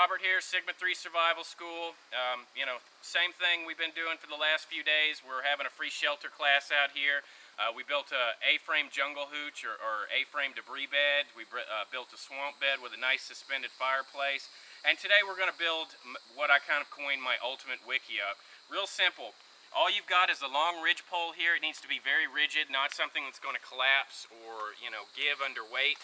Robert here, Sigma 3 Survival School. Same thing we've been doing for the last few days. We're having a free shelter class out here. We built a A-frame jungle hooch or A-frame debris bed. We built a swamp bed with a nice suspended fireplace. And today we're going to build what I kind of coined my ultimate wiki up. Real simple. All you've got is a long ridge pole here. It needs to be very rigid, not something that's going to collapse or, give under weight.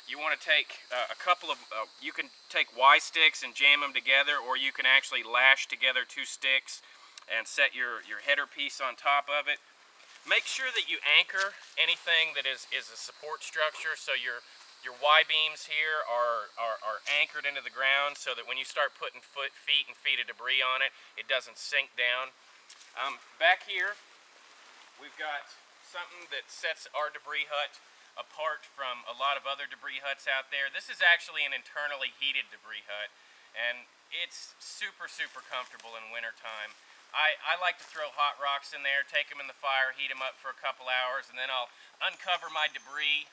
You want to take a couple of, you can take Y sticks and jam them together, or you can actually lash together two sticks and set your header piece on top of it. Make sure that you anchor anything that is a support structure, so your Y-beams here are anchored into the ground so that when you start putting feet and feet of debris on it, it doesn't sink down. Back here, we've got something that sets our debris hut apart from a lot of other debris huts out there. This is actually an internally heated debris hut, and it's super comfortable in wintertime. I like to throw hot rocks in there, take them in the fire, heat them up for a couple hours, and then I'll uncover my debris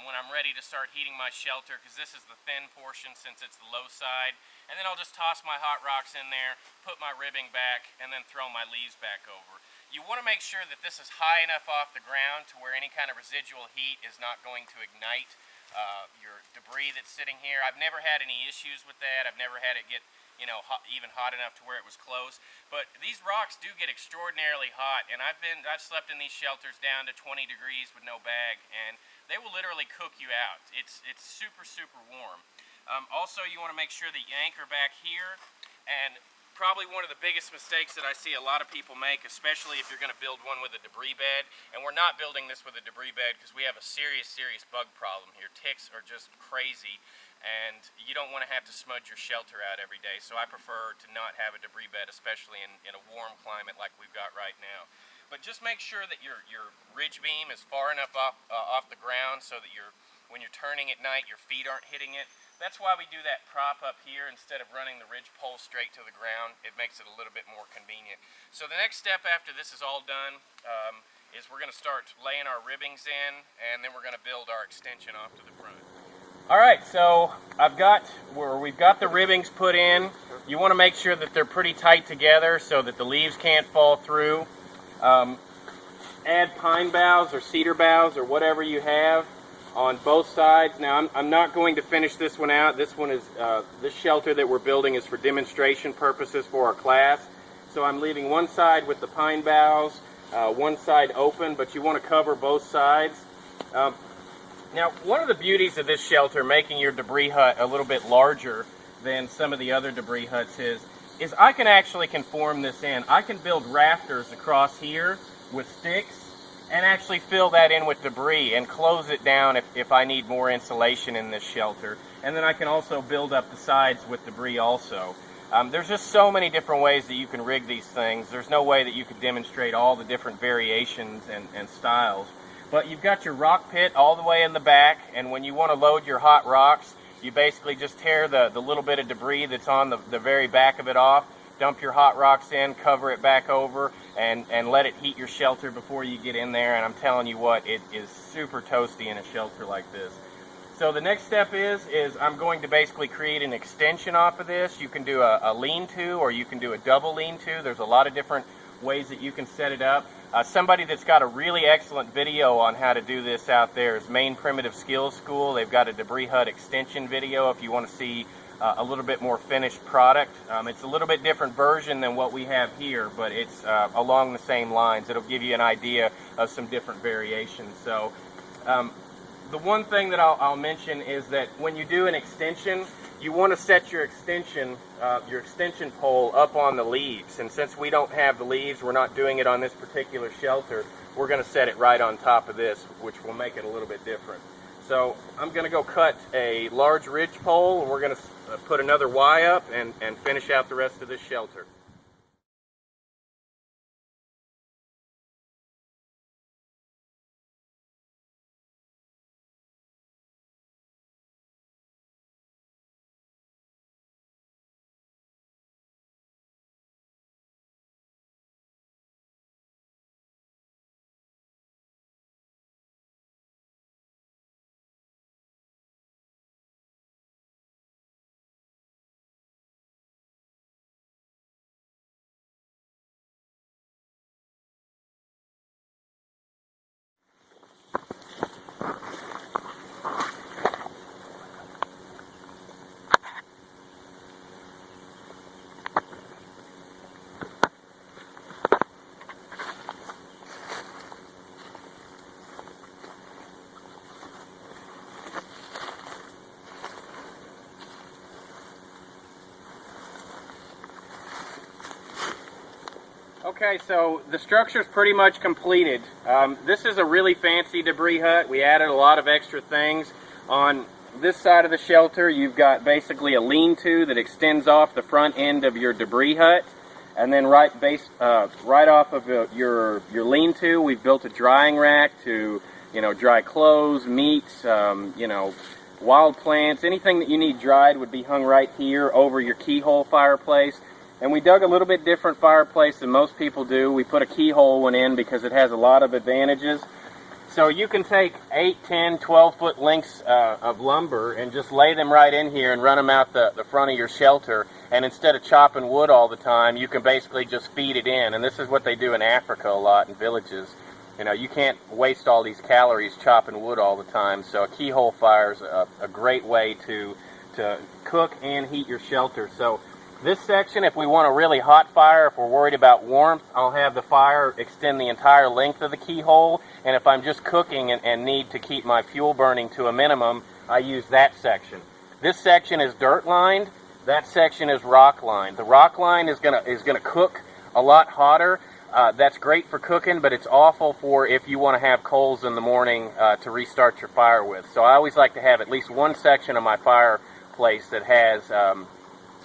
when I'm ready to start heating my shelter, because this is the thin portion since it's the low side. And then I'll just toss my hot rocks in there, put my ribbing back, and then throw my leaves back over. You want to make sure that this is high enough off the ground to where any kind of residual heat is not going to ignite your debris that's sitting here. I've never had any issues with that. I've never had it get even hot enough to where it was close. But these rocks do get extraordinarily hot, and I've slept in these shelters down to 20 degrees with no bag, and they will literally cook you out. It's super warm. Also, you want to make sure that you anchor back here, and probably one of the biggest mistakes that I see a lot of people make, especially if you're going to build one with a debris bed, and we're not building this with a debris bed because we have a serious bug problem here. Ticks are just crazy, and you don't want to have to smudge your shelter out every day, so I prefer to not have a debris bed, especially in a warm climate like we've got right now. But just make sure that your ridge beam is far enough off the ground so that when you're turning at night, your feet aren't hitting it. That's why we do that prop up here instead of running the ridge pole straight to the ground. It makes it a little bit more convenient. So the next step after this is all done is we're going to start laying our ribbings in, and then we're going to build our extension off to the front. All right, so we've got the ribbings put in. You want to make sure that they're pretty tight together so that the leaves can't fall through. Add pine boughs or cedar boughs or whatever you have on both sides. Now I'm not going to finish this one out. This one is this shelter that we're building is for demonstration purposes for our class. So I'm leaving one side with the pine boughs, one side open, but you want to cover both sides. Now, one of the beauties of this shelter, making your debris hut a little bit larger than some of the other debris huts is I can actually conform this in. I can build rafters across here with sticks and actually fill that in with debris and close it down if I need more insulation in this shelter. And then I can also build up the sides with debris also. There's just so many different ways that you can rig these things. There's no way that you could demonstrate all the different variations and styles. But you've got your rock pit all the way in the back, and when you want to load your hot rocks, you basically just tear the little bit of debris that's on the very back of it off, dump your hot rocks in, cover it back over, and let it heat your shelter before you get in there. And I'm telling you what, it is super toasty in a shelter like this. So the next step is I'm going to basically create an extension off of this. You can do a lean-to, or you can do a double lean-to. There's a lot of different ways that you can set it up. Somebody that's got a really excellent video on how to do this out there is Maine Primitive Skills School. They've got a debris hut extension video if you want to see a little bit more finished product. It's a little bit different version than what we have here, but it's along the same lines. It'll give you an idea of some different variations. So the one thing that I'll mention is that when you do an extension, you want to set your extension pole up on the leaves. And since we don't have the leaves, we're not doing it on this particular shelter, we're going to set it right on top of this, which will make it a little bit different. So I'm going to go cut a large ridge pole, and we're going to put another Y up and finish out the rest of this shelter. Okay, so the structure's pretty much completed. This is a really fancy debris hut. We added a lot of extra things. On this side of the shelter, you've got basically a lean-to that extends off the front end of your debris hut. And then right off of your lean-to, we've built a drying rack to, dry clothes, meats, wild plants. Anything that you need dried would be hung right here over your keyhole fireplace. And we dug a little bit different fireplace than most people do. We put a keyhole one in because it has a lot of advantages. So you can take 8, 10, 12-foot lengths of lumber and just lay them right in here and run them out the front of your shelter. And instead of chopping wood all the time, you can basically just feed it in. And this is what they do in Africa a lot in villages. You can't waste all these calories chopping wood all the time. So a keyhole fire is a great way to cook and heat your shelter. So this section, if we want a really hot fire, if we're worried about warmth, I'll have the fire extend the entire length of the keyhole. And if I'm just cooking and need to keep my fuel burning to a minimum, I use that section. This section is dirt lined. That section is rock lined. The rock line is gonna cook a lot hotter. That's great for cooking, but it's awful for if you want to have coals in the morning to restart your fire with. So I always like to have at least one section of my fireplace that has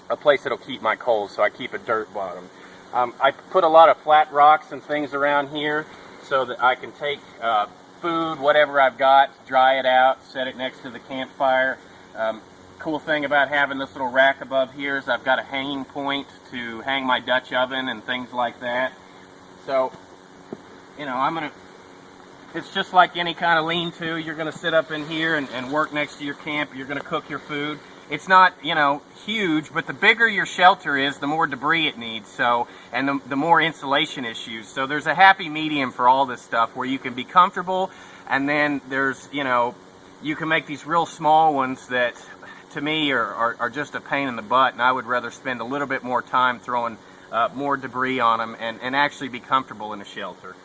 a place that'll keep my coals, so I keep a dirt bottom. I put a lot of flat rocks and things around here so that I can take food, whatever I've got, dry it out, set it next to the campfire. Cool thing about having this little rack above here is I've got a hanging point to hang my Dutch oven and things like that. So, it's just like any kind of lean-to. You're going to sit up in here and work next to your camp. You're going to cook your food. It's not, huge, but the bigger your shelter is, the more debris it needs, and the more insulation issues. So there's a happy medium for all this stuff where you can be comfortable, and then there's, you can make these real small ones that, to me, are just a pain in the butt, and I would rather spend a little bit more time throwing more debris on them and actually be comfortable in a shelter.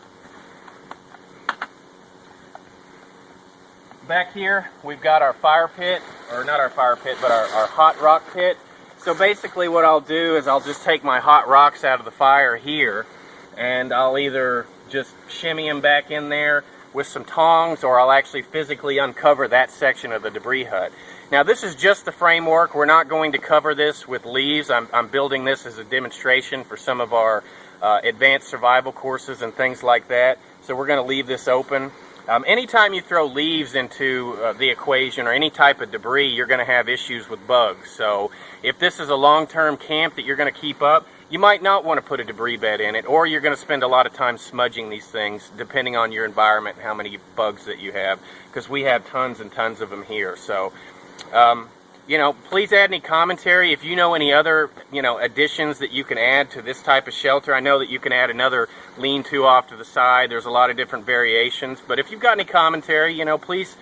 Back here, we've got our fire pit, or not our fire pit, but our hot rock pit. So basically what I'll do is I'll just take my hot rocks out of the fire here, and I'll either just shimmy them back in there with some tongs, or I'll actually physically uncover that section of the debris hut. Now this is just the framework. We're not going to cover this with leaves. I'm building this as a demonstration for some of our advanced survival courses and things like that. So we're going to leave this open. Anytime you throw leaves into the equation or any type of debris, you're going to have issues with bugs. So if this is a long-term camp that you're going to keep up, you might not want to put a debris bed in it, or you're going to spend a lot of time smudging these things depending on your environment and how many bugs that you have, because we have tons and tons of them here. So please add any commentary if you know any other, additions that you can add to this type of shelter. I know that you can add another lean-to off to the side. There's a lot of different variations. But if you've got any commentary, please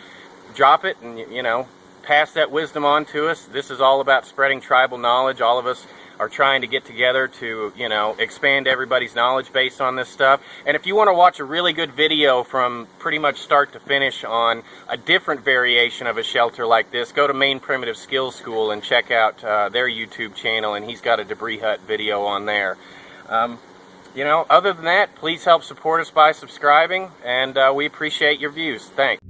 drop it and, pass that wisdom on to us. This is all about spreading tribal knowledge. All of us are trying to get together to, expand everybody's knowledge base on this stuff. And if you want to watch a really good video from pretty much start to finish on a different variation of a shelter like this, go to Maine Primitive Skills School and check out their YouTube channel, and he's got a debris hut video on there. Other than that, please help support us by subscribing, and we appreciate your views. Thanks.